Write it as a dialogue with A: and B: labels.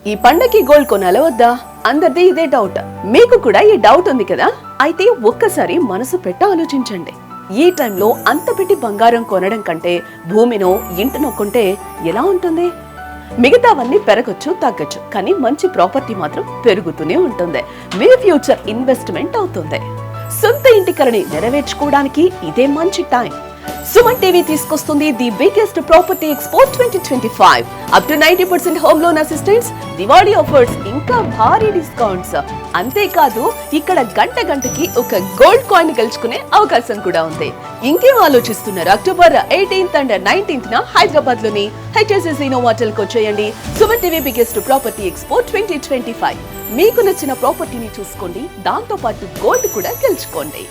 A: ఈ పండగకి గోల్డ్ కొనాలా వద్దా? అందరిది ఇదే డౌట్. మీకు కూడా ఈ డౌట్ ఉంది కదా? అయితే ఒక్కసారి మనసు పెట్టి ఆలోచించండి. ఈ టైంలో అంత పెట్టి బంగారం కొనడం కంటే భూమినో ఇంటినో కొంటే ఎలా ఉంటుంది? మిగతావన్నీ పెరగచ్చు, తగ్గచ్చు, కానీ మంచి ప్రాపర్టీ మాత్రం పెరుగుతూనే ఉంటుంది. మీ ఫ్యూచర్ ఇన్వెస్ట్మెంట్ అవుతుంది. సొంత ఇంటి కలని నెరవేర్చుకోవడానికి ఇదే మంచి టైం. సుమన్ టీవీ తీసుకొస్తుంది the biggest property expo 2025. Up to 90% home loan assistance, Diwali offers, ఇంకా భారీ డిస్కౌంట్స్. అంతేకాదు ఇక్కడ గంటకి ఒక గోల్డ్ కాయిన్ గెలుచుకునే అవకాశం కూడా ఉంది. ఇంకేం ఆలోచిస్తున్నారు? October 18th and 19th Hyderabad లోని HSS ఇన్నోవాటల్ కు వచ్చేయండి. Suman TV biggest property expo 2025. మీకు నచ్చిన ప్రాపర్టీని చూసుకోండి, దాంతో పాటు గోల్డ్ కూడా గెలుచుకోండి.